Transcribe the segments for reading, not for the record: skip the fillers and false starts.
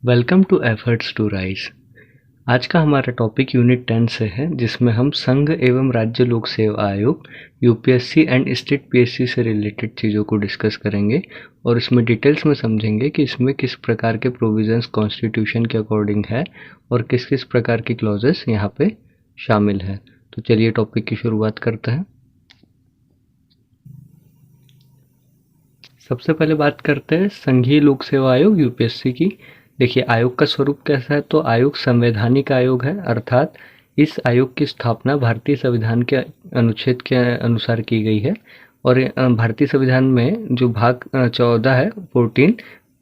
Welcome to efforts to rise. आज का हमारा टॉपिक यूनिट 10 से है, जिसमें हम संघ एवं राज्य लोक सेवा आयोग यूपीएससी एंड स्टेट पीएससी से रिलेटेड चीज़ों को डिस्कस करेंगे और इसमें डिटेल्स में समझेंगे कि इसमें किस प्रकार के प्रोविजंस कॉन्स्टिट्यूशन के अकॉर्डिंग है और किस किस प्रकार की क्लॉजेस यहाँ पे शामिल है। तो चलिए टॉपिक की शुरुआत करते हैं। सबसे पहले बात करते हैं संघीय लोक सेवा आयोग यूपीएससी की। देखिए, आयोग का स्वरूप कैसा है, तो आयोग संवैधानिक आयोग है, अर्थात इस आयोग की स्थापना भारतीय संविधान के अनुच्छेद के अनुसार की गई है। और भारतीय संविधान में जो भाग 14 है 14,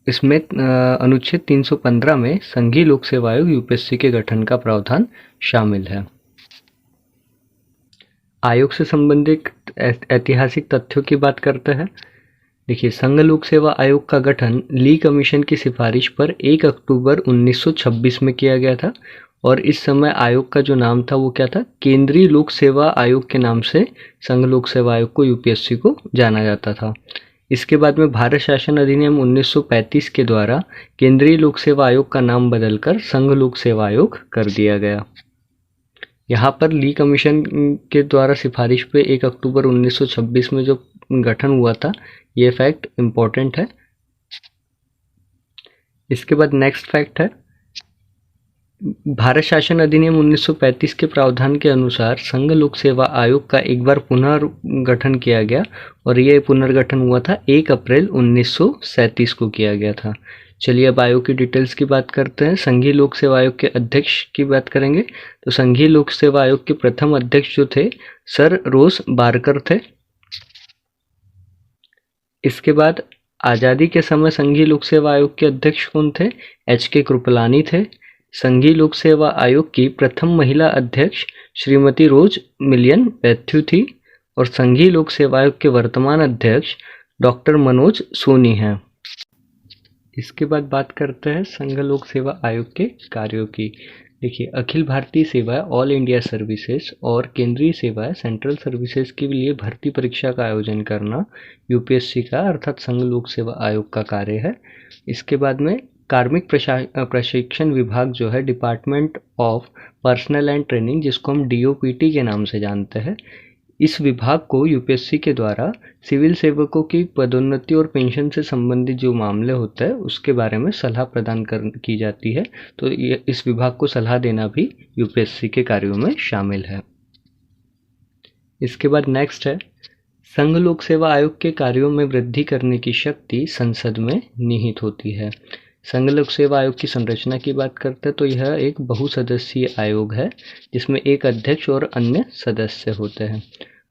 इसमें अनुच्छेद 315 में संघीय लोक सेवा आयोग यूपीएससी के गठन का प्रावधान शामिल है। आयोग से संबंधित ऐतिहासिक तथ्यों की बात करते हैं। देखिए, संघ लोक सेवा आयोग का गठन ली कमीशन की सिफारिश पर 1 अक्टूबर 1926 में किया गया था और इस समय आयोग का जो नाम था वो क्या था, केंद्रीय लोक सेवा आयोग के नाम से संघ लोक सेवा आयोग को यूपीएससी को जाना जाता था। इसके बाद में भारत शासन अधिनियम 1935 के द्वारा केंद्रीय लोक सेवा आयोग का नाम बदलकर संघ लोक सेवा आयोग कर दिया गया। यहाँ पर ली कमीशन के द्वारा सिफारिश पे 1 अक्टूबर 1926 में जो गठन हुआ था, ये फैक्ट इम्पोर्टेंट है। इसके बाद नेक्स्ट फैक्ट है, भारत शासन अधिनियम 1935 के प्रावधान के अनुसार संघ लोक सेवा आयोग का एक बार पुनर्गठन किया गया और ये पुनर्गठन हुआ था 1 अप्रैल 1937 को किया गया था। चलिए अब आयोग की डिटेल्स की बात करते हैं। संघीय लोक सेवा आयोग के अध्यक्ष की बात करेंगे तो संघीय लोक सेवा आयोग के प्रथम अध्यक्ष जो थे सर रोज बारकर थे। इसके बाद आज़ादी के समय संघीय लोक सेवा आयोग के अध्यक्ष कौन थे, एच.के. कृपलानी थे। संघीय लोक सेवा आयोग की प्रथम महिला अध्यक्ष श्रीमती रोज मिलियन मैथ्यू थी और संघीय लोक सेवा आयोग के वर्तमान अध्यक्ष डॉक्टर मनोज सोनी हैं। इसके बाद बात करते हैं संघ लोक सेवा आयोग के कार्यों की। देखिए, अखिल भारतीय सेवाएं ऑल इंडिया सर्विसेज और केंद्रीय सेवाएं सेंट्रल सर्विसेज के लिए भर्ती परीक्षा का आयोजन करना यूपीएससी का अर्थात संघ लोक सेवा आयोग का कार्य है। इसके बाद में कार्मिक प्रशिक्षण विभाग जो है, department of personal and training, जिसको हम डीओपीटी के नाम से जानते हैं, इस विभाग को यूपीएससी के द्वारा सिविल सेवकों की पदोन्नति और पेंशन से संबंधित जो मामले होते हैं उसके बारे में सलाह प्रदान की जाती है। तो इस विभाग को सलाह देना भी यूपीएससी के कार्यों में शामिल है। इसके बाद नेक्स्ट है, संघ लोक सेवा आयोग के कार्यों में वृद्धि करने की शक्ति संसद में निहित होती है। संघ लोक सेवा आयोग की संरचना की बात करते हैं तो यह एक बहुसदस्यीय आयोग है जिसमें एक अध्यक्ष और अन्य सदस्य होते हैं।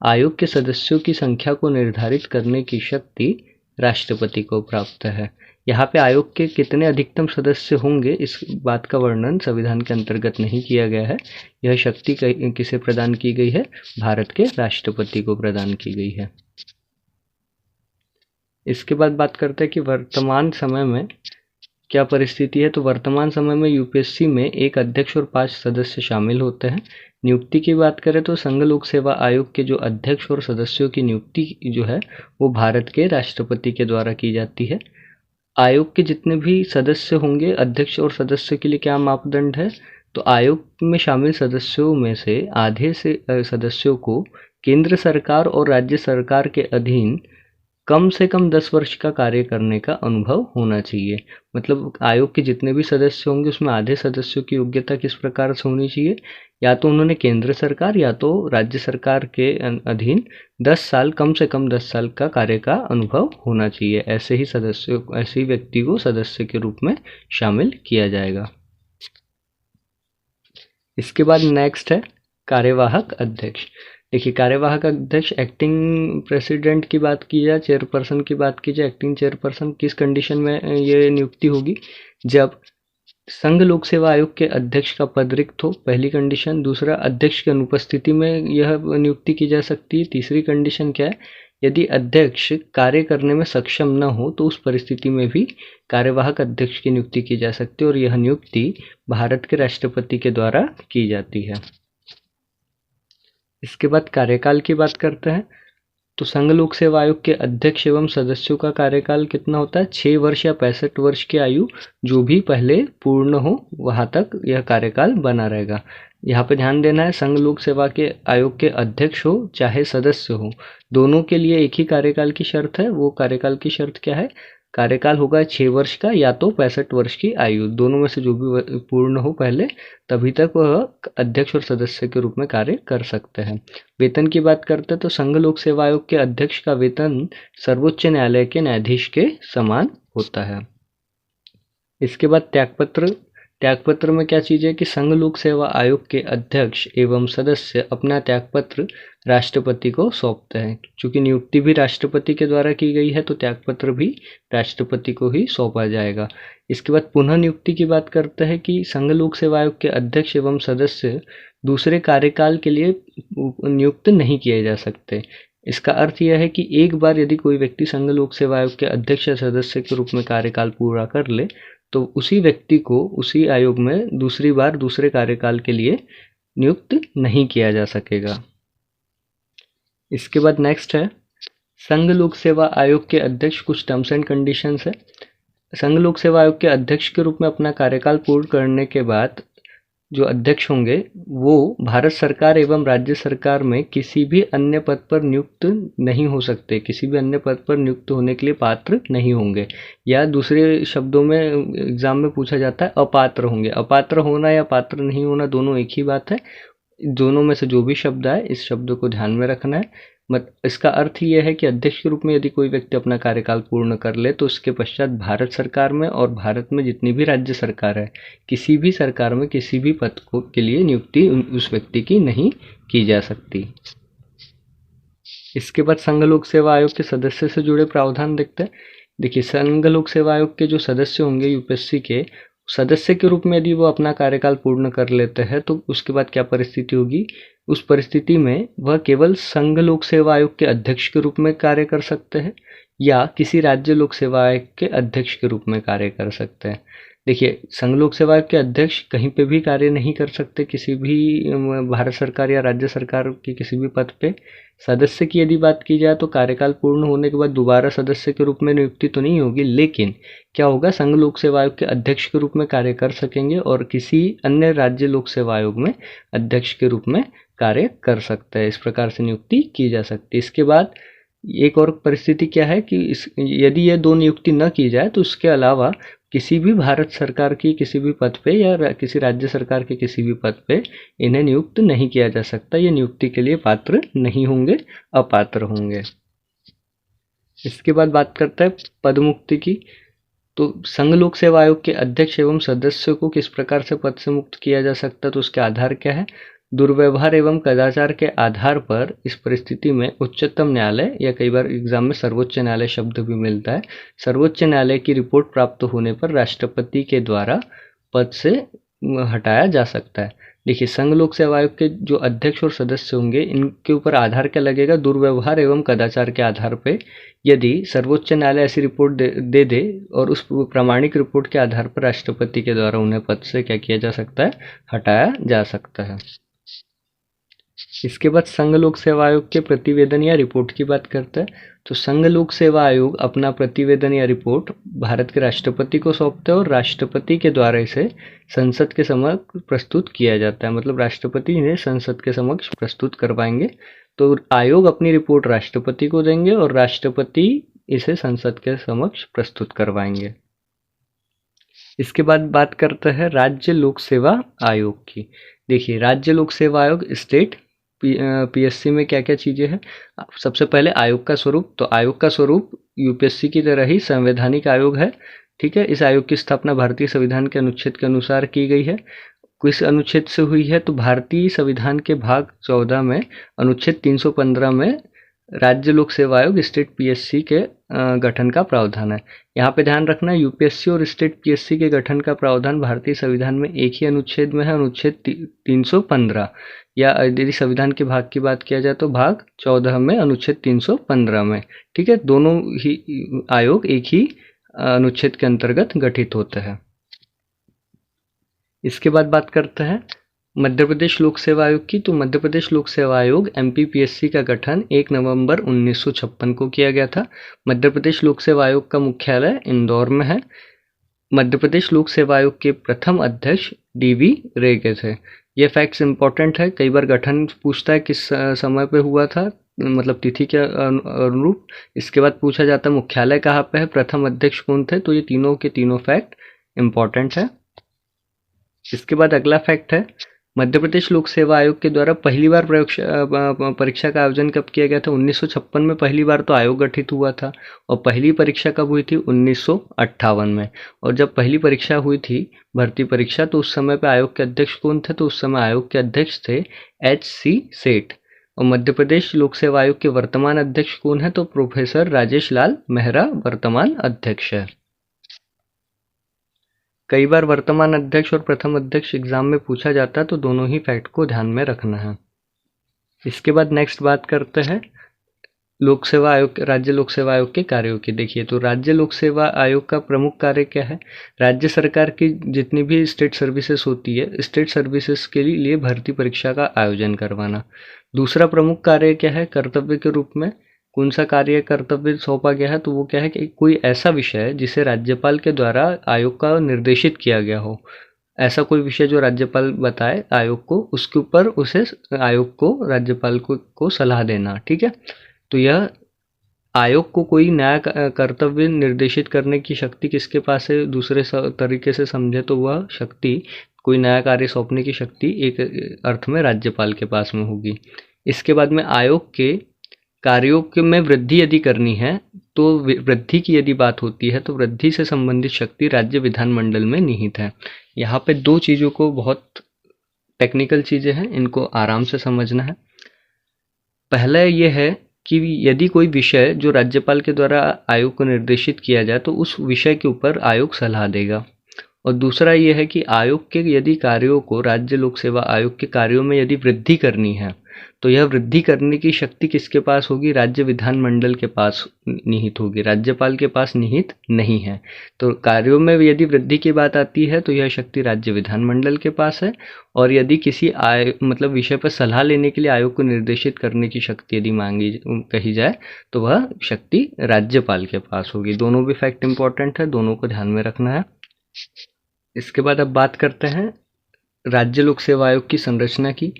आयोग के सदस्यों की संख्या को निर्धारित करने की शक्ति राष्ट्रपति को प्राप्त है। यहाँ पे आयोग के कितने अधिकतम सदस्य होंगे इस बात का वर्णन संविधान के अंतर्गत नहीं किया गया है। यह शक्ति किसे प्रदान की गई है, भारत के राष्ट्रपति को प्रदान की गई है। इसके बाद बात करते हैं कि वर्तमान समय में क्या परिस्थिति है। तो वर्तमान समय में यूपीएससी में एक अध्यक्ष और 5 सदस्य शामिल होते हैं। नियुक्ति की बात करें तो संघ लोक सेवा आयोग के जो अध्यक्ष और सदस्यों की नियुक्ति जो है वो भारत के राष्ट्रपति के द्वारा की जाती है। आयोग के जितने भी सदस्य होंगे, अध्यक्ष और सदस्य के लिए क्या मापदंड है, तो आयोग में शामिल सदस्यों में से आधे से सदस्यों को केंद्र सरकार और राज्य सरकार के अधीन कम से कम 10 वर्ष का कार्य करने का अनुभव होना चाहिए। मतलब आयोग के जितने भी सदस्य होंगे उसमें आधे सदस्यों की योग्यता किस प्रकार से होनी चाहिए, या तो उन्होंने केंद्र सरकार या तो राज्य सरकार के अधीन 10 साल, कम से कम 10 साल का कार्य का अनुभव होना चाहिए। ऐसे ही व्यक्ति को सदस्य के रूप में शामिल किया जाएगा। इसके बाद नेक्स्ट है कार्यवाहक अध्यक्ष। देखिए, कार्यवाहक अध्यक्ष एक्टिंग प्रेसिडेंट की बात की जाए, चेयरपर्सन की बात की जाए, एक्टिंग चेयरपर्सन किस कंडीशन में ये नियुक्ति होगी, जब संघ लोक सेवा आयोग के अध्यक्ष का पद रिक्त हो, पहली कंडीशन। दूसरा, अध्यक्ष की अनुपस्थिति में यह नियुक्ति की जा सकती है। तीसरी कंडीशन क्या है, यदि अध्यक्ष कार्य करने में सक्षम न हो तो उस परिस्थिति में भी कार्यवाहक अध्यक्ष की नियुक्ति की जा सकती है और यह नियुक्ति भारत के राष्ट्रपति के द्वारा की जाती है। इसके बाद कार्यकाल की बात करते हैं। तो संघ लोक सेवा आयोग के अध्यक्ष एवं सदस्यों का कार्यकाल कितना होता है? 6 वर्ष या 65 वर्ष की आयु जो भी पहले पूर्ण हो वहां तक यह कार्यकाल बना रहेगा। यहाँ पे ध्यान देना है, संघ लोक सेवा के आयोग के अध्यक्ष हो चाहे सदस्य हो, दोनों के लिए एक ही कार्यकाल की शर्त है। वो कार्यकाल की शर्त क्या है? कार्यकाल होगा 6 वर्ष का या तो 65 वर्ष की आयु, दोनों में से जो भी पूर्ण हो पहले, तभी तक वह अध्यक्ष और सदस्य के रूप में कार्य कर सकते हैं। वेतन की बात करते हैं तो संघ लोक सेवा आयोग के अध्यक्ष का वेतन सर्वोच्च न्यायालय के न्यायाधीश के समान होता है। इसके बाद त्यागपत्र। त्यागपत्र में क्या चीज़ है कि संघ लोक सेवा आयोग के अध्यक्ष एवं सदस्य अपना त्यागपत्र राष्ट्रपति को सौंपते हैं। चूंकि नियुक्ति भी राष्ट्रपति के द्वारा की गई है तो त्यागपत्र भी राष्ट्रपति को ही सौंपा जाएगा। इसके बाद पुनः नियुक्ति की बात करते हैं कि संघ लोक सेवा आयोग के अध्यक्ष एवं सदस्य दूसरे कार्यकाल के लिए नियुक्त नहीं किए जा सकते। इसका अर्थ यह है कि एक बार यदि कोई व्यक्ति संघ लोक सेवा आयोग के अध्यक्ष या सदस्य के रूप में कार्यकाल पूरा कर ले तो उसी व्यक्ति को उसी आयोग में दूसरी बार दूसरे कार्यकाल के लिए नियुक्त नहीं किया जा सकेगा। इसके बाद नेक्स्ट है संघ लोक सेवा आयोग के अध्यक्ष, कुछ टर्म्स एंड कंडीशंस है। संघ लोक सेवा आयोग के अध्यक्ष के रूप में अपना कार्यकाल पूर्ण करने के बाद जो अध्यक्ष होंगे वो भारत सरकार एवं राज्य सरकार में किसी भी अन्य पद पर नियुक्त नहीं हो सकते, किसी भी अन्य पद पर नियुक्त होने के लिए पात्र नहीं होंगे, या दूसरे शब्दों में एग्जाम में पूछा जाता है अपात्र होंगे। अपात्र होना या पात्र नहीं होना दोनों एक ही बात है। दोनों में से जो भी शब्द आए इस शब्द को ध्यान में रखना है। इसका अर्थ ये है कि अध्यक्ष के रूप में यदि कोई व्यक्ति अपना कार्यकाल पूर्ण कर ले तो उसके पश्चात भारत सरकार में और भारत में जितनी भी राज्य सरकार है किसी भी सरकार में किसी भी पद को के लिए नियुक्ति उस व्यक्ति की नहीं की जा सकती। इसके बाद संघ लोक सेवा आयोग के सदस्य से जुड़े प्रावधान देखते हैं। देखिए, संघ लोक सेवा आयोग के जो सदस्य होंगे यूपीएससी के सदस्य के रूप में यदि वो अपना कार्यकाल पूर्ण कर लेते हैं तो उसके बाद क्या परिस्थिति होगी? उस परिस्थिति में वह केवल संघ लोक सेवा आयोग के अध्यक्ष के रूप में कार्य कर सकते हैं या किसी राज्य लोक सेवा आयोग के अध्यक्ष के रूप में कार्य कर सकते हैं। देखिए, संघ लोक सेवा आयोग के अध्यक्ष कहीं पे भी कार्य नहीं कर सकते, किसी भी भारत सरकार या राज्य सरकार के किसी भी पद पे। सदस्य की यदि बात की जाए तो कार्यकाल पूर्ण होने के बाद दोबारा सदस्य के रूप में नियुक्ति तो नहीं होगी, लेकिन क्या होगा, संघ लोक सेवा आयोग के अध्यक्ष के रूप में कार्य कर सकेंगे और किसी अन्य राज्य लोक सेवा आयोग में अध्यक्ष के रूप में कार्य कर सकते हैं। इस प्रकार से नियुक्ति की जा सकती है। इसके बाद एक और परिस्थिति क्या है कि यदि ये दो नियुक्ति न की जाए तो उसके अलावा किसी भी भारत सरकार की किसी भी पद पे या किसी राज्य सरकार के किसी भी पद पे इन्हें नियुक्त नहीं किया जा सकता। ये नियुक्ति के लिए पात्र नहीं होंगे, अपात्र होंगे। इसके बाद बात करता है पदमुक्ति की। तो संघ लोक सेवा आयोग के अध्यक्ष एवं सदस्यों को किस प्रकार से पद से मुक्त किया जा सकता है, तो उसके आधार क्या है? दुर्व्यवहार एवं कदाचार के आधार पर इस परिस्थिति में उच्चतम न्यायालय या कई बार एग्जाम में सर्वोच्च न्यायालय शब्द भी मिलता है, सर्वोच्च न्यायालय की रिपोर्ट प्राप्त होने पर राष्ट्रपति के द्वारा पद से हटाया जा सकता है। देखिए, संघ लोक सेवा आयोग के जो अध्यक्ष और सदस्य होंगे इनके ऊपर आधार क्या लगेगा? दुर्व्यवहार एवं कदाचार के आधार पर यदि सर्वोच्च न्यायालय ऐसी रिपोर्ट दे और उस प्रामाणिक रिपोर्ट के आधार पर राष्ट्रपति के द्वारा उन्हें पद से क्या किया जा सकता है? हटाया जा सकता है। इसके बाद संघ लोक सेवा आयोग के प्रतिवेदन या रिपोर्ट की बात करते हैं। तो संघ लोक सेवा आयोग अपना प्रतिवेदन या रिपोर्ट भारत के राष्ट्रपति को सौंपते हैं और राष्ट्रपति के द्वारा इसे संसद के समक्ष प्रस्तुत किया जाता है। मतलब राष्ट्रपति इन्हें संसद के समक्ष प्रस्तुत करवाएंगे। तो आयोग अपनी रिपोर्ट राष्ट्रपति को देंगे और राष्ट्रपति इसे संसद के समक्ष प्रस्तुत करवाएंगे। इसके बाद बात करते हैं राज्य लोक सेवा आयोग की। देखिए, राज्य लोक सेवा आयोग स्टेट पीएससी में क्या क्या चीज़ें हैं। सबसे पहले आयोग का स्वरूप। तो आयोग का स्वरूप यूपीएससी की तरह ही संवैधानिक आयोग है। ठीक है, इस आयोग की स्थापना भारतीय संविधान के अनुच्छेद के अनुसार की गई है। किस अनुच्छेद से हुई है? तो भारतीय संविधान के भाग 14 में अनुच्छेद 315 में राज्य लोक सेवा आयोग स्टेट पीएससी के गठन का प्रावधान है। यहाँ पे ध्यान रखना, यूपीएससी और स्टेट पीएससी के गठन का प्रावधान भारतीय संविधान में एक ही अनुच्छेद में है, अनुच्छेद 315, या यदि संविधान के भाग की बात किया जाए तो भाग 14 में अनुच्छेद 315 में। ठीक है, दोनों ही आयोग एक ही अनुच्छेद के अंतर्गत गठित होते हैं। इसके बाद बात करते हैं मध्य प्रदेश लोक सेवा आयोग की, तो मध्य प्रदेश लोक सेवा आयोग MPPSC का गठन 1 नवंबर 1956 को किया गया था। मध्य प्रदेश लोक सेवा आयोग का मुख्यालय इंदौर में है। मध्य प्रदेश लोक सेवा आयोग के प्रथम अध्यक्ष DV रेगे थे। ये फैक्ट्स इंपॉर्टेंट है, कई बार गठन पूछता है किस समय पे हुआ था, मतलब तिथि के अनुरूप। इसके बाद पूछा जाता है मुख्यालय कहाँ पे है, प्रथम अध्यक्ष कौन थे। तो ये तीनों के तीनों फैक्ट इंपॉर्टेंट है। इसके बाद अगला फैक्ट है, मध्य प्रदेश लोक सेवा आयोग के द्वारा पहली बार परीक्षा का आयोजन कब किया गया था। 1956 में पहली बार तो आयोग गठित हुआ था, और पहली परीक्षा कब हुई थी, 1958 में। और जब पहली परीक्षा हुई थी, भर्ती परीक्षा, तो उस समय पे आयोग के अध्यक्ष कौन थे, तो उस समय आयोग के अध्यक्ष थे HC सेठ। और मध्य प्रदेश लोक सेवा आयोग के वर्तमान अध्यक्ष कौन है, तो प्रोफेसर राजेश लाल मेहरा वर्तमान अध्यक्ष है। कई बार वर्तमान अध्यक्ष और प्रथम अध्यक्ष एग्जाम में पूछा जाता है, तो दोनों ही फैक्ट को ध्यान में रखना है। इसके बाद नेक्स्ट बात करते हैं लोक सेवा आयोग, राज्य लोक सेवा आयोग के कार्यों की। देखिए, तो राज्य लोक सेवा आयोग का प्रमुख कार्य क्या है, राज्य सरकार की जितनी भी स्टेट सर्विसेज होती है, स्टेट सर्विसेज के लिए भर्ती परीक्षा का आयोजन करवाना। दूसरा प्रमुख कार्य क्या है, कर्तव्य के रूप में कौन सा कार्य कर्तव्य सौंपा गया है, तो वो क्या है कि कोई ऐसा विषय जिसे राज्यपाल के द्वारा आयोग का निर्देशित किया गया हो, ऐसा कोई विषय जो राज्यपाल बताए आयोग को, उसके ऊपर उसे आयोग को, राज्यपाल को सलाह देना। ठीक है, तो यह आयोग को कोई नया कर्तव्य निर्देशित करने की शक्ति किसके पास है, दूसरे तरीके से समझे तो वह शक्ति, कोई नया कार्य सौंपने की शक्ति एक अर्थ में राज्यपाल के पास में होगी। इसके बाद में आयोग के कार्यों में वृद्धि यदि करनी है, तो वृद्धि की यदि बात होती है, तो वृद्धि से संबंधित शक्ति राज्य विधानमंडल में निहित है। यहाँ पे दो चीज़ों को, बहुत टेक्निकल चीज़ें हैं, इनको आराम से समझना है। पहला ये है कि यदि कोई विषय जो राज्यपाल के द्वारा आयोग को निर्देशित किया जाए, तो उस विषय के ऊपर आयोग सलाह देगा। और दूसरा ये है कि आयोग के यदि कार्यों को, राज्य लोक सेवा आयोग के कार्यों में यदि वृद्धि करनी है, तो यह वृद्धि करने की शक्ति किसके पास होगी, राज्य विधानमंडल के पास निहित होगी, राज्यपाल के पास निहित नहीं है। तो कार्यों में यदि वृद्धि की बात आती है, तो यह शक्ति राज्य विधानमंडल के पास है। और यदि किसी मतलब विषय पर सलाह लेने के लिए आयोग को निर्देशित करने की शक्ति यदि कही जाए, तो वह शक्ति राज्यपाल के पास होगी। दोनों भी फैक्ट इंपॉर्टेंट है, दोनों को ध्यान में रखना है। इसके बाद अब बात करते हैं राज्य लोक सेवा आयोग की संरचना की।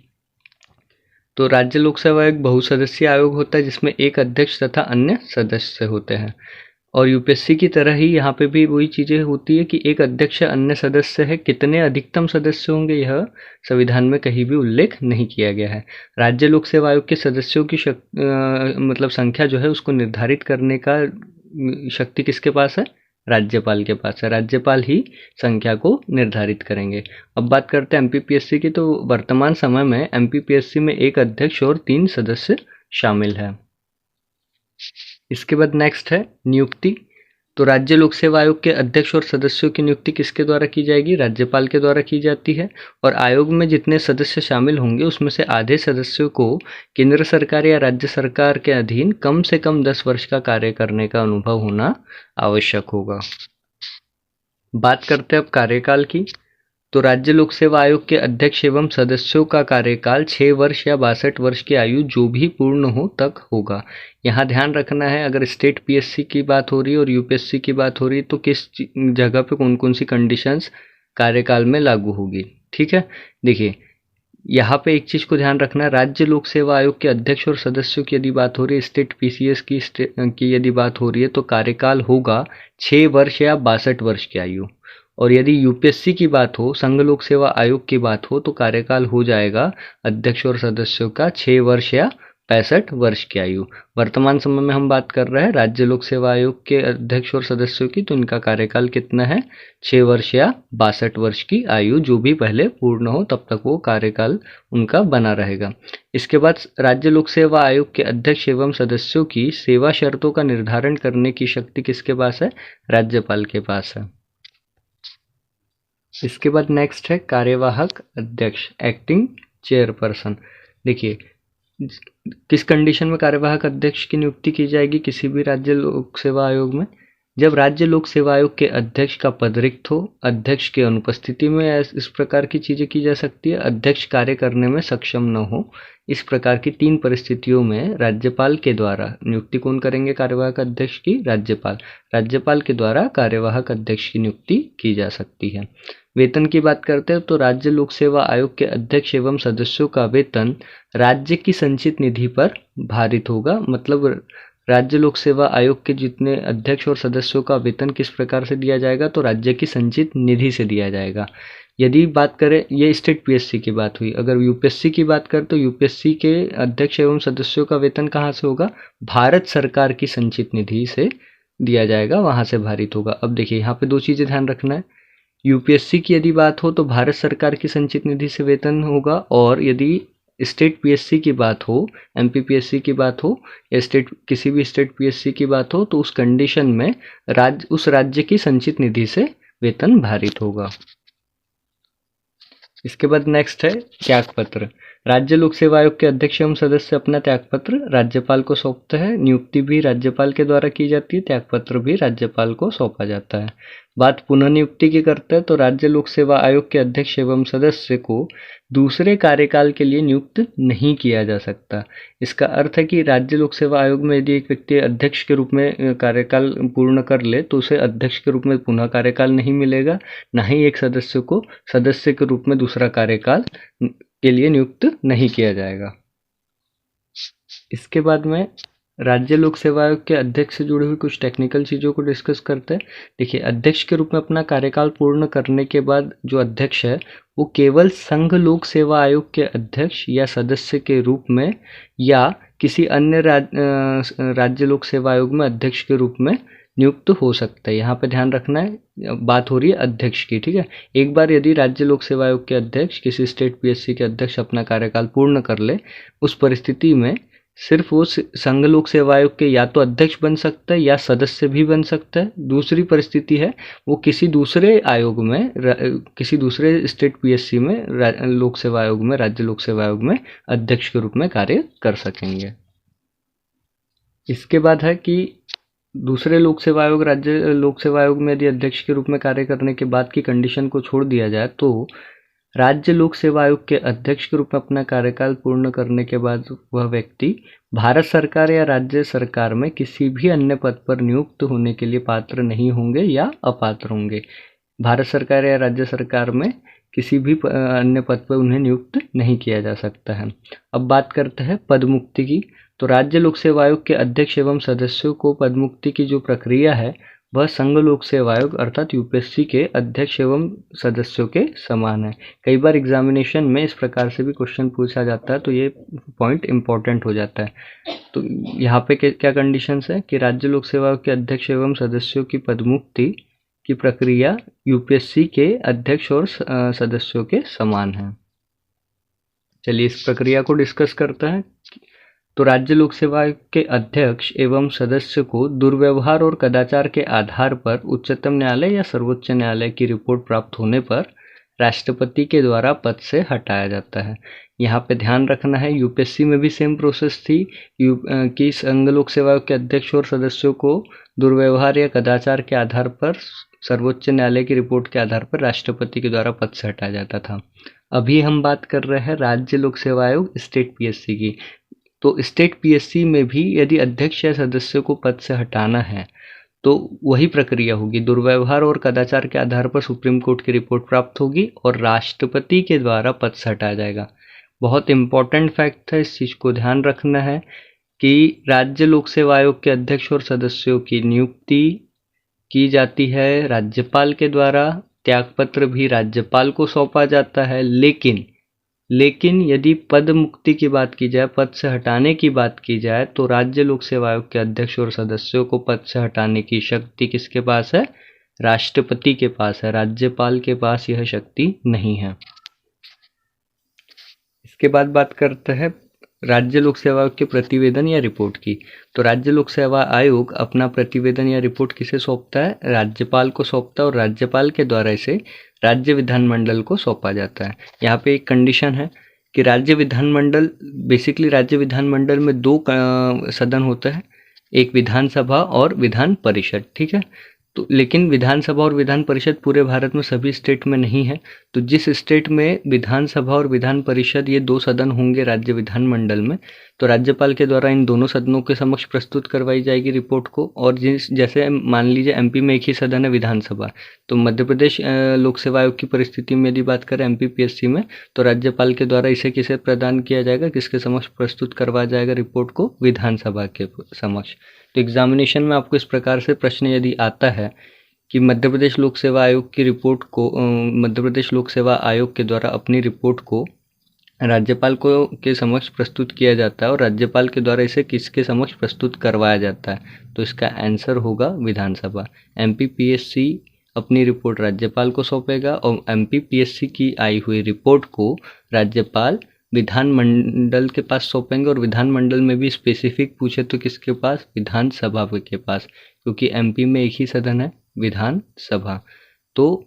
तो राज्य लोक सेवा आयोग बहुसदस्यीय आयोग होता है, जिसमें एक अध्यक्ष तथा अन्य सदस्य होते हैं। और यूपीएससी की तरह ही यहाँ पे भी वही चीज़ें होती है कि एक अध्यक्ष अन्य सदस्य है। कितने अधिकतम सदस्य होंगे, यह संविधान में कहीं भी उल्लेख नहीं किया गया है। राज्य लोक सेवा आयोग के सदस्यों की मतलब संख्या जो है, उसको निर्धारित करने का शक्ति किसके पास है, राज्यपाल के पास है। राज्यपाल ही संख्या को निर्धारित करेंगे। अब बात करते हैं एमपीपीएससी की। तो वर्तमान समय में एमपीपीएससी में एक अध्यक्ष और 3 सदस्य शामिल है। इसके बाद नेक्स्ट है नियुक्ति। तो राज्य लोक सेवा आयोग के अध्यक्ष और सदस्यों की नियुक्ति किसके द्वारा की जाएगी, राज्यपाल के द्वारा की जाती है। और आयोग में जितने सदस्य शामिल होंगे, उसमें से आधे सदस्यों को केंद्र सरकार या राज्य सरकार के अधीन कम से कम 10 वर्ष का कार्य करने का अनुभव होना आवश्यक होगा। बात करते हैं अब कार्यकाल की। तो राज्य लोक सेवा आयोग के अध्यक्ष एवं सदस्यों का कार्यकाल 6 वर्ष या 62 वर्ष की आयु जो भी पूर्ण हो तक होगा। यहाँ ध्यान रखना है, अगर स्टेट पीएससी की बात हो रही है और यूपीएससी की बात हो रही है, तो किस जगह पे कौन कौन सी कंडीशंस कार्यकाल में लागू होगी। ठीक है, देखिए यहाँ पे एक चीज़ को ध्यान रखना है, राज्य लोक सेवा आयोग के अध्यक्ष और सदस्यों की यदि बात हो रही है, स्टेट पीसीएस की यदि बात हो रही है, तो कार्यकाल होगा 6 वर्ष या 62 वर्ष की आयु। और यदि यूपीएससी की बात हो, संघ लोक सेवा आयोग की बात हो, तो कार्यकाल हो जाएगा अध्यक्ष और सदस्यों का 6 वर्ष या 65 वर्ष की आयु। वर्तमान समय में हम बात कर रहे हैं राज्य लोक सेवा आयोग के अध्यक्ष और सदस्यों की, तो इनका कार्यकाल कितना है, 6 वर्ष या 62 वर्ष की आयु जो भी पहले पूर्ण हो तब तक वो कार्यकाल उनका बना रहेगा। इसके बाद राज्य लोक सेवा आयोग के अध्यक्ष एवं सदस्यों की सेवा शर्तों का निर्धारण करने की शक्ति किसके पास है, राज्यपाल के पास है। इसके बाद नेक्स्ट है कार्यवाहक अध्यक्ष, एक्टिंग चेयरपर्सन। देखिए किस कंडीशन में कार्यवाहक अध्यक्ष की नियुक्ति की जाएगी किसी भी राज्य लोक सेवा आयोग में, जब राज्य लोक सेवा आयोग के अध्यक्ष का पद रिक्त हो, अध्यक्ष की अनुपस्थिति में इस प्रकार की चीजें की जा सकती है। अध्यक्ष कार्य करने में सक्षम न हो, इस प्रकार की 3 परिस्थितियों में राज्यपाल के द्वारा नियुक्ति कौन करेंगे कार्यवाहक अध्यक्ष की? राज्यपाल। राज्यपाल के द्वारा कार्यवाहक अध्यक्ष की नियुक्ति की जा सकती है। वेतन की बात करते हैं तो राज्य लोक सेवा आयोग के अध्यक्ष एवं सदस्यों का वेतन राज्य की संचित निधि पर भारित होगा। मतलब राज्य लोक सेवा आयोग के जितने अध्यक्ष और सदस्यों का वेतन किस प्रकार से दिया जाएगा? तो राज्य की संचित निधि से दिया जाएगा। यदि बात करें, ये स्टेट पीएससी की बात हुई। अगर यूपीएससी की बात करें तो यूपीएससी के अध्यक्ष एवं सदस्यों का वेतन कहाँ से होगा? भारत सरकार की संचित निधि से दिया जाएगा, वहां से भारित होगा। अब देखिए यहाँ पे 2 चीजें ध्यान रखना है। यूपीएससी की यदि बात हो तो भारत सरकार की संचित निधि से वेतन होगा, और यदि स्टेट पीएससी की बात हो, एमपीपीएससी की बात हो या किसी भी स्टेट पीएससी की बात हो, तो उस कंडीशन में उस राज्य की संचित निधि से वेतन भारित होगा। इसके बाद नेक्स्ट है त्यागपत्र। राज्य लोक सेवा आयोग के अध्यक्ष एवं सदस्य अपना त्यागपत्र राज्यपाल को सौंपते हैं। नियुक्ति भी राज्यपाल के द्वारा की जाती है, त्यागपत्र भी राज्यपाल को सौंपा जाता है। बात पुनः नियुक्ति की करते हैं तो राज्य लोक सेवा आयोग के अध्यक्ष एवं सदस्य को दूसरे कार्यकाल के लिए नियुक्त नहीं किया जा सकता। इसका अर्थ है कि राज्य लोक सेवा आयोग में यदि एक व्यक्ति अध्यक्ष के रूप में कार्यकाल पूर्ण कर ले तो उसे अध्यक्ष के रूप में पुनः कार्यकाल नहीं मिलेगा, न ही एक सदस्य को सदस्य के रूप में दूसरा कार्यकाल के लिए नियुक्त नहीं किया जाएगा। इसके बाद में राज्य लोक सेवा आयोग के अध्यक्ष से जुड़ी हुई कुछ टेक्निकल चीज़ों को डिस्कस करते हैं। देखिए, अध्यक्ष के रूप में अपना कार्यकाल पूर्ण करने के बाद जो अध्यक्ष है वो केवल संघ लोक सेवा आयोग के अध्यक्ष या सदस्य के रूप में या किसी अन्य राज्य लोक सेवा आयोग में अध्यक्ष के रूप में नियुक्त हो सकता है। यहाँ पे ध्यान रखना है, बात हो रही है अध्यक्ष की, ठीक है। एक बार यदि राज्य लोक सेवा आयोग के अध्यक्ष किसी स्टेट पीएससी के अध्यक्ष अपना कार्यकाल पूर्ण कर ले, उस परिस्थिति में सिर्फ वो संघ लोक सेवा आयोग के या तो अध्यक्ष बन सकता है या सदस्य भी बन सकता है। दूसरी परिस्थिति है वो किसी दूसरे आयोग में, किसी दूसरे स्टेट पीएससी में, लोक सेवा आयोग में, राज्य लोक सेवा आयोग में अध्यक्ष के रूप में कार्य कर सकेंगे। इसके बाद है कि दूसरे लोक सेवा आयोग, राज्य लोक सेवा आयोग में यदि अध्यक्ष के रूप में कार्य करने के बाद की कंडीशन को छोड़ दिया जाए तो राज्य लोक सेवा आयोग के अध्यक्ष के रूप में अपना कार्यकाल पूर्ण करने के बाद वह व्यक्ति भारत सरकार या राज्य सरकार में किसी भी अन्य पद पर नियुक्त होने के लिए पात्र नहीं होंगे या अपात्र होंगे। भारत सरकार या राज्य सरकार में किसी भी अन्य पद पर उन्हें नियुक्त नहीं किया जा सकता है। अब बात करते हैं पद मुक्ति की। तो राज्य लोक सेवा आयोग के अध्यक्ष एवं सदस्यों को पद मुक्ति की जो प्रक्रिया है वह संघ लोक सेवा आयोग अर्थात यूपीएससी के अध्यक्ष एवं सदस्यों के समान है। कई बार एग्जामिनेशन में इस प्रकार से भी क्वेश्चन पूछा जाता है, तो ये पॉइंट इंपॉर्टेंट हो जाता है। तो यहाँ पे क्या कंडीशंस है कि राज्य लोक सेवा आयोग के अध्यक्ष एवं सदस्यों की पदमुक्ति की प्रक्रिया यूपीएससी के अध्यक्ष और सदस्यों के समान है। चलिए इस प्रक्रिया को डिस्कस करते हैं। तो राज्य लोक सेवा आयोग के अध्यक्ष एवं सदस्य को दुर्व्यवहार और कदाचार के आधार पर उच्चतम न्यायालय या सर्वोच्च न्यायालय की रिपोर्ट प्राप्त होने पर राष्ट्रपति के द्वारा पद से हटाया जाता है। यहाँ पे ध्यान रखना है, यूपीएससी में भी सेम प्रोसेस थी कि संघ लोक सेवा आयोग के अध्यक्ष और सदस्यों को दुर्व्यवहार या कदाचार के आधार पर सर्वोच्च न्यायालय की रिपोर्ट के आधार पर राष्ट्रपति के द्वारा पद से हटाया जाता था। अभी हम बात कर रहे हैं राज्य लोक सेवा आयोग स्टेट पीएससी की। तो स्टेट पीएससी में भी यदि अध्यक्ष या सदस्य को पद से हटाना है तो वही प्रक्रिया होगी। दुर्व्यवहार और कदाचार के आधार पर सुप्रीम कोर्ट की रिपोर्ट प्राप्त होगी और राष्ट्रपति के द्वारा पद से हटाया जाएगा। बहुत इंपॉर्टेंट फैक्ट है, इस चीज़ को ध्यान रखना है कि राज्य लोक सेवा आयोग के अध्यक्ष और सदस्यों की नियुक्ति की जाती है राज्यपाल के द्वारा, त्यागपत्र भी राज्यपाल को सौंपा जाता है। लेकिन यदि पद मुक्ति की बात की जाए, पद से हटाने की बात की जाए, तो राज्य लोक सेवा आयोग के अध्यक्ष और सदस्यों को पद से हटाने की शक्ति किसके पास है? राष्ट्रपति के पास है। राज्यपाल के पास यह शक्ति नहीं है। इसके बाद बात करते हैं राज्य लोक सेवा आयोग के प्रतिवेदन या रिपोर्ट की। तो राज्य लोक सेवा आयोग अपना प्रतिवेदन या रिपोर्ट किसे सौंपता है? राज्यपाल को सौंपता है और राज्यपाल के द्वारा इसे राज्य विधानमंडल को सौंपा जाता है। यहाँ पे एक कंडीशन है कि राज्य विधानमंडल, बेसिकली राज्य विधानमंडल में 2 सदन होते हैं, एक विधानसभा और विधान परिषद, ठीक है। तो लेकिन विधानसभा और विधान परिषद पूरे भारत में सभी स्टेट में नहीं है। तो जिस स्टेट में विधानसभा और विधान परिषद ये 2 सदन होंगे राज्य विधानमंडल में, तो राज्यपाल के द्वारा इन दोनों सदनों के समक्ष प्रस्तुत करवाई जाएगी रिपोर्ट को। और जैसे मान लीजिए एमपी में एक ही सदन है विधानसभा, तो मध्य प्रदेश लोक सेवा आयोग की परिस्थिति में यदि बात करें एमपीपीएससी में, तो राज्यपाल के द्वारा इसे किसे प्रदान किया जाएगा, किसके समक्ष प्रस्तुत करवाया जाएगा रिपोर्ट को, विधानसभा के समक्ष। तो एग्जामिनेशन में आपको इस प्रकार से प्रश्न यदि आता है कि मध्य प्रदेश लोक सेवा आयोग की रिपोर्ट को मध्य प्रदेश लोक सेवा आयोग के द्वारा अपनी रिपोर्ट को राज्यपाल को के समक्ष प्रस्तुत किया जाता है और राज्यपाल के द्वारा इसे किसके समक्ष प्रस्तुत करवाया जाता है, तो इसका आंसर होगा विधानसभा। एमपीपीएससी अपनी रिपोर्ट राज्यपाल को सौंपेगा और एमपीपीएससी की आई हुई रिपोर्ट को राज्यपाल विधानमंडल के पास सौंपेंगे। और विधानमंडल में भी स्पेसिफिक पूछे तो किसके पास, विधानसभा के पास, क्योंकि एमपी में एक ही सदन है विधानसभा। तो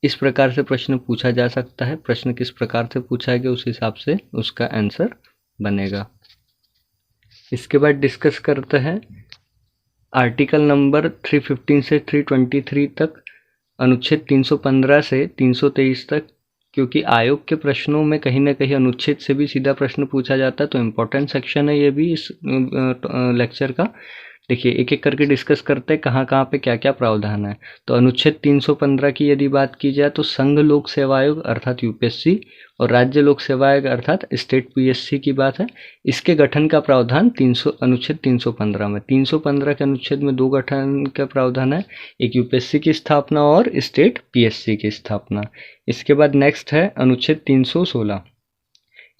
इस प्रकार से प्रश्न पूछा जा सकता है। प्रश्न किस प्रकार से पूछा गया उस हिसाब से उसका आंसर बनेगा। इसके बाद डिस्कस करते हैं आर्टिकल नंबर 315 से 323 तक, अनुच्छेद 315 से 323 तक, क्योंकि आयोग के प्रश्नों में कहीं ना कहीं अनुच्छेद से भी सीधा प्रश्न पूछा जाता है। तो इम्पोर्टेंट सेक्शन है ये भी इस लेक्चर का। देखिए एक एक करके डिस्कस करते हैं कहाँ कहाँ पे क्या क्या प्रावधान है। तो अनुच्छेद 315 की यदि बात की जाए तो संघ लोक सेवा आयोग अर्थात यूपीएससी और राज्य लोक सेवा आयोग अर्थात स्टेट पीएससी की बात है। इसके गठन का प्रावधान अनुच्छेद 315 में, 315 के अनुच्छेद में 2 गठन का प्रावधान है, एक यूपीएससी की स्थापना और स्टेट पीएससी की स्थापना। इसके बाद नेक्स्ट है अनुच्छेद 316।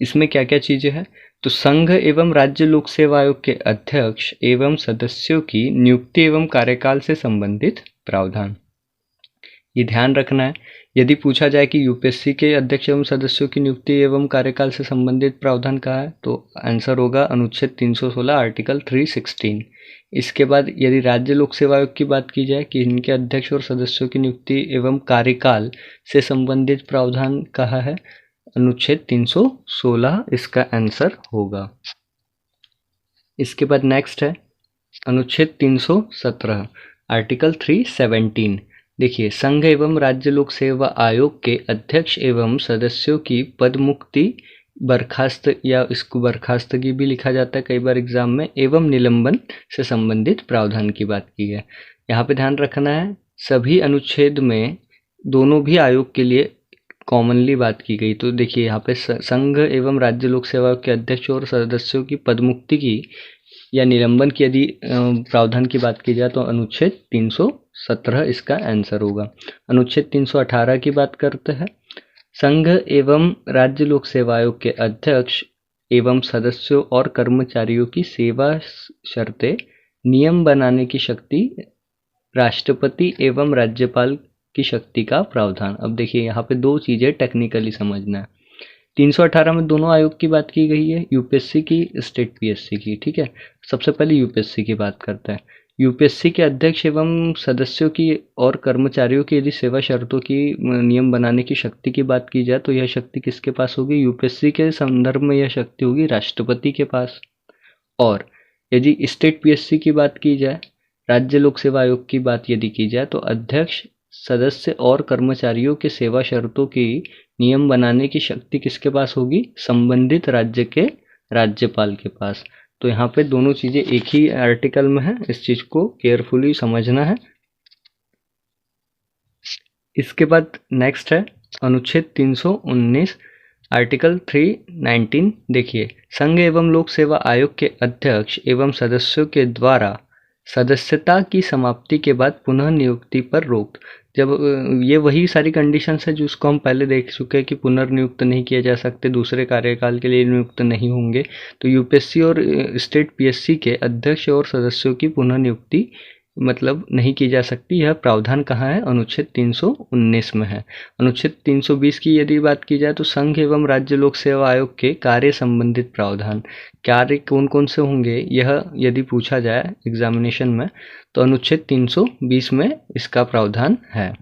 इसमें क्या क्या चीजें हैं, तो संघ एवं राज्य लोक सेवा आयोग के अध्यक्ष एवं सदस्यों की नियुक्ति एवं कार्यकाल से संबंधित प्रावधान। ये ध्यान रखना है, यदि पूछा जाए कि यूपीएससी के अध्यक्ष एवं सदस्यों की नियुक्ति एवं कार्यकाल से संबंधित प्रावधान कहाँ है, तो आंसर होगा अनुच्छेद 316 आर्टिकल 316। इसके बाद यदि राज्य लोक सेवा आयोग की बात की जाए कि इनके अध्यक्ष और सदस्यों की नियुक्ति एवं कार्यकाल से संबंधित प्रावधान कहाँ है, अनुच्छेद 316 इसका आंसर होगा। इसके बाद नेक्स्ट है अनुच्छेद 317 आर्टिकल 317। देखिए संघ एवं राज्य लोक सेवा आयोग के अध्यक्ष एवं सदस्यों की पद मुक्ति, बर्खास्त या इसको बर्खास्तगी भी लिखा जाता है कई बार एग्जाम में, एवं निलंबन से संबंधित प्रावधान की बात की है। यहाँ पे ध्यान रखना है सभी अनुच्छेद में दोनों भी आयोग के लिए कॉमनली बात की गई। तो देखिए यहाँ पे संघ एवं राज्य लोक सेवा के अध्यक्ष और सदस्यों की पदमुक्ति की या निलंबन की यदि प्रावधान की बात की जाए तो अनुच्छेद 317 इसका आंसर होगा। अनुच्छेद 318 की बात करते हैं, संघ एवं राज्य लोक सेवा आयोग के अध्यक्ष एवं सदस्यों और कर्मचारियों की सेवा शर्तें नियम बनाने की शक्ति राष्ट्रपति एवं राज्यपाल की शक्ति का प्रावधान। अब देखिए यहाँ पे 2 चीजें टेक्निकली समझना है। 318 में दोनों आयोग की बात की गई है, यूपीएससी की, स्टेट पीएससी की। ठीक है, सबसे पहले यूपीएससी की बात करते हैं। यूपीएससी के अध्यक्ष एवं सदस्यों की और कर्मचारियों की यदि सेवा शर्तों की नियम बनाने की शक्ति की बात की जाए तो यह शक्ति किसके पास होगी, यूपीएससी के संदर्भ में यह शक्ति होगी राष्ट्रपति के पास। और यदि स्टेट पीएससी की बात की जाए, राज्य लोक सेवा आयोग की बात यदि की जाए तो अध्यक्ष, सदस्य और कर्मचारियों के सेवा शर्तों की नियम बनाने की शक्ति किसके पास होगी, संबंधित राज्य के राज्यपाल के पास। तो यहाँ पे दोनों चीजें एक ही आर्टिकल में है, इस चीज को केयरफुली समझना है। इसके बाद नेक्स्ट है अनुच्छेद 319 आर्टिकल 319। देखिए संघ एवं लोक सेवा आयोग के अध्यक्ष एवं सदस्यों के द्वारा सदस्यता की समाप्ति के बाद पुनः नियुक्ति पर रोक। जब ये वही सारी कंडीशंस है जिसको हम पहले देख चुके हैं कि पुनर्नियुक्त नहीं किए जा सकते, दूसरे कार्यकाल के लिए नियुक्त नहीं होंगे। तो यूपीएससी और स्टेट पीएससी के अध्यक्ष और सदस्यों की पुनर्नियुक्ति मतलब नहीं की जा सकती। यह प्रावधान कहाँ है, अनुच्छेद 319 में है। अनुच्छेद 320 की यदि बात की जाए तो संघ एवं राज्य लोक सेवा आयोग के कार्य संबंधित प्रावधान, कार्य कौन कौन से होंगे यह यदि पूछा जाए एग्जामिनेशन में तो अनुच्छेद 320 में इसका प्रावधान है।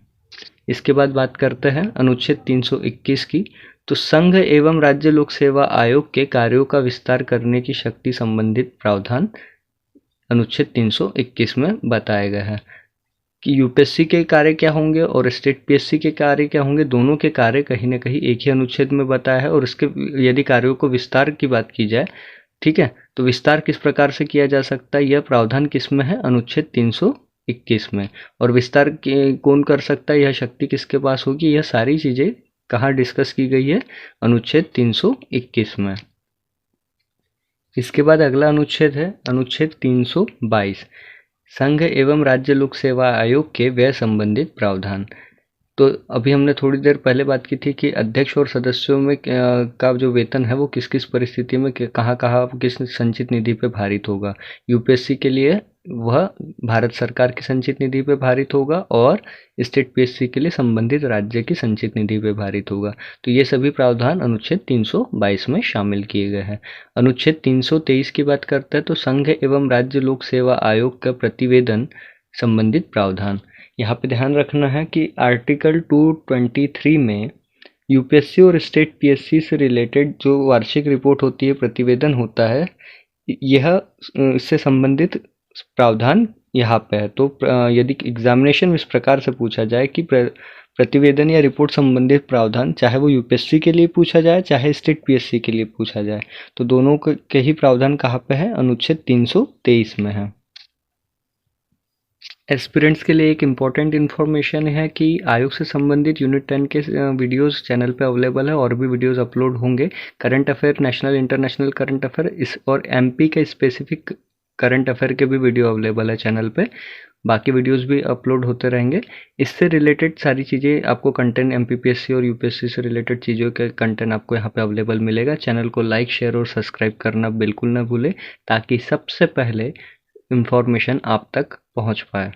इसके बाद बात करते हैं अनुच्छेद 321 की। तो संघ एवं राज्य लोक सेवा आयोग के कार्यों का विस्तार करने की शक्ति संबंधित प्रावधान अनुच्छेद 321 में बताया गया है। कि यूपीएससी के कार्य क्या होंगे और स्टेट पीएससी के कार्य क्या होंगे, दोनों के कार्य कहीं ना कहीं एक ही अनुच्छेद में बताया है। और इसके यदि कार्यों को विस्तार की बात की जाए, ठीक है, तो विस्तार किस प्रकार से किया जा सकता है, यह प्रावधान किस में है, अनुच्छेद 321 में। और विस्तार कौन कर सकता है, यह शक्ति किसके पास होगी, यह सारी चीजें कहाँ डिस्कस की गई है, अनुच्छेद 321 में। इसके बाद अगला अनुच्छेद है अनुच्छेद 322, संघ एवं राज्य लोक सेवा आयोग के व्यय संबंधित प्रावधान। तो अभी हमने थोड़ी देर पहले बात की थी कि अध्यक्ष और सदस्यों में का जो वेतन है वो किस किस परिस्थिति में कहाँ कहाँ किस संचित निधि पे भारित होगा। यूपीएससी के लिए वह भारत सरकार की संचित निधि पे भारित होगा और स्टेट पीएससी के लिए संबंधित राज्य की संचित निधि पे भारित होगा। तो ये सभी प्रावधान अनुच्छेद 322 में शामिल किए गए हैं। अनुच्छेद 323 की बात करते हैं तो संघ एवं राज्य लोक सेवा आयोग का प्रतिवेदन संबंधित प्रावधान। यहाँ पे ध्यान रखना है कि आर्टिकल 223 में यूपीएससी और स्टेट पीएससी से रिलेटेड जो वार्षिक रिपोर्ट होती है, प्रतिवेदन होता है, यह इससे संबंधित प्रावधान यहाँ पे है। तो यदि एग्जामिनेशन में इस प्रकार से पूछा जाए कि प्रतिवेदन या रिपोर्ट संबंधित प्रावधान, चाहे वो यूपीएससी के लिए पूछा जाए चाहे स्टेट पीएससी के लिए पूछा जाए, तो दोनों के ही प्रावधान कहाँ पे है, अनुच्छेद 323 में है। एस्पिरेंट्स के लिए एक इम्पॉर्टेंट इन्फॉर्मेशन है कि आयोग से संबंधित यूनिट 10 के वीडियोस चैनल पे अवेलेबल है, और भी वीडियोस अपलोड होंगे। Current affair, national international current affair इस और एमपी के स्पेसिफिक करंट अफेयर के भी वीडियो अवेलेबल है चैनल पे। बाकी वीडियोस भी अपलोड होते रहेंगे। इससे रिलेटेड सारी चीज़ें आपको कंटेंट, एमपीपीएससी और यूपीएससी से रिलेटेड चीज़ों के कंटेंट आपको यहाँ पे अवेलेबल मिलेगा। चैनल को लाइक, शेयर और सब्सक्राइब करना बिल्कुल ना भूलें, ताकि सबसे पहले इंफॉर्मेशन आप तक पहुँच पाए।